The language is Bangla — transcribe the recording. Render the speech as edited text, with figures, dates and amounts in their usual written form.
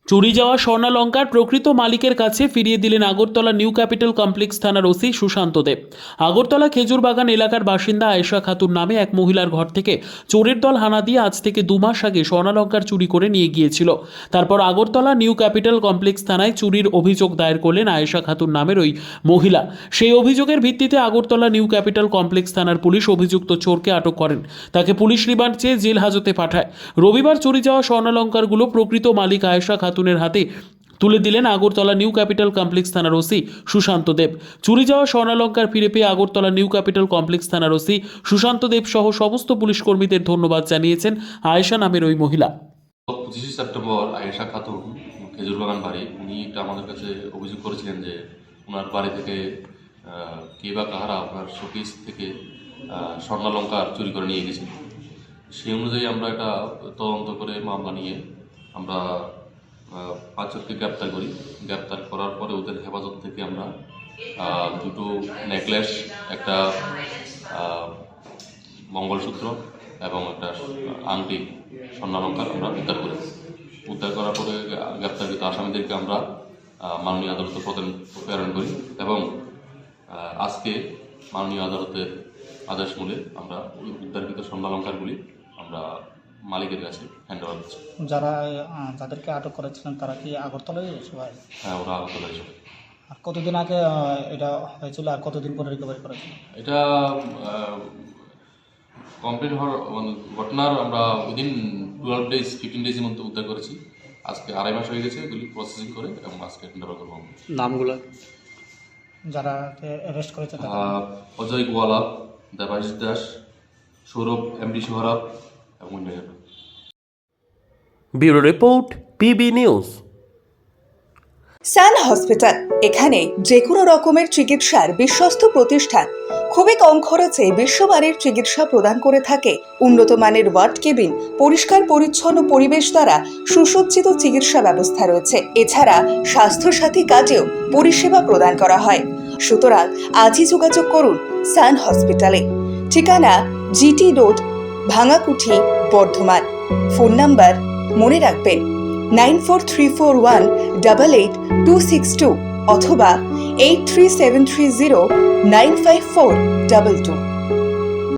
চুরি যাওয়া স্বর্ণালঙ্কার প্রকৃত মালিকের কাছে ফিরিয়ে দিলেন আগরতলা নিউ ক্যাপিটাল কমপ্লেক্স থানার ওসি সুশান্ত দেব। আগরতলা খেজুরবাগান এলাকার বাসিন্দা আয়েশা খাতুন নামে এক মহিলার ঘর থেকে চোরের দল হানা দিয়ে আজ থেকে 2 মাস আগে স্বর্ণালঙ্কার চুরি করে নিয়ে গিয়েছিল। তারপর আগরতলা নিউ ক্যাপিটাল কমপ্লেক্স থানায় চুরির অভিযোগ দায়ের করলেন আয়েশা খাতুন নামের ওই মহিলা। সেই অভিযোগের ভিত্তিতে আগরতলা নিউ ক্যাপিটাল কমপ্লেক্স থানার পুলিশ অভিযুক্ত চোরকে আটক করেন। তাকে পুলিশ রিমান্ড চেয়ে জেল হাজতে পাঠায়। রবিবার চুরি যাওয়া স্বর্ণালঙ্কারগুলো প্রকৃত মালিক আয়েশা খাতুনের হাতে তুলে দিলেন আগরতলা নিউ ক্যাপিটাল কমপ্লেক্স থানার ওসি সুশান্ত দেব। চুরি যাওয়া স্বর্ণালঙ্কার ফিরে পেয়ে আগরতলা নিউ ক্যাপিটাল কমপ্লেক্স থানার ওসি সুশান্ত দেব সহ সমস্ত পুলিশ কর্মীদের ধন্যবাদ জানিয়েছেন আয়েশা নামের ওই মহিলা। 25 সেপ্টেম্বর আয়েশা খাতুন খেজুরবাগান বাড়ি, উনি একটা আমাদের কাছে অভিযোগ করেছিলেন যে ওনার বাড়ি থেকে কে বা কাহারা আপনার শোকেস থেকে স্বর্ণালঙ্কার চুরি করে নিয়ে গেছে। সেই অনুযায়ী আমরা একটা তদন্ত করে মামলা নিয়ে আমরা 5 জনকে গ্রেপ্তার করি। গ্রেপ্তার করার পরে ওদের হেফাজত থেকে আমরা 2টো নেকলেস, একটা মঙ্গলসূত্র এবং একটা আংটি স্বর্ণালঙ্কার আমরা উদ্ধার করার পরে গ্রেপ্তারকৃত আসামিদেরকে আমরা মাননীয় আদালতে প্রেরণ করি এবং আজকে মাননীয় আদালতের আদেশ মূলে আমরা উদ্ধারকৃত স্বর্ণালঙ্কারগুলি আমরা মালিকের কাছে হ্যান্ড ওভার করছি। যাদেরকে আটক করেছিলেন তারা কি আগরতলায় সবাই? হ্যাঁ, ওরা আগরতলায়। আর কতদিন আগে এটা হয়েছিল আর কতদিন পরে রিকভারি করেছিল? এটা কমপ্লিট হওয়ার ঘটনার আমরা উইদিন 12 ডেজ 15 ডেজের মধ্যে উদ্ধার করেছি। আজকে 2.5 মাস হয়ে গেছে এগুলি প্রসেসিং করে এবং আজকে হ্যান্ড ওভার করবো। নামগুলো যারা অ্যারেস্ট করেছে অজয় গোয়ালা, দেবাশিস দাস, সৌরভ এমডি সোহরাব এবং অন্যান্য। Bureau report, PB news. Sun hospital, এখানে যে কোনো রকমের চিকিৎসার বিশ্বস্ত প্রতিষ্ঠান। খুবই কম খরচে বিশ্বমানের চিকিৎসা প্রদান করে থাকে। উন্নত মানের ওয়ার্ড কেবিন, পরিষ্কার পরিচ্ছন্ন পরিবেশ দ্বারা সুসজ্জিত চিকিৎসা ব্যবস্থা রয়েছে। এছাড়া স্বাস্থ্যসাথী কাজেও পরিষেবা প্রদান করা হয়। সুতরাং আজই যোগাযোগ করুন সান হসপিটালে। ঠিকানা GT road, Bhangakuthi, Bardhaman. Phone number মনে রাখবেন 9434188262 অথবা 83730954222।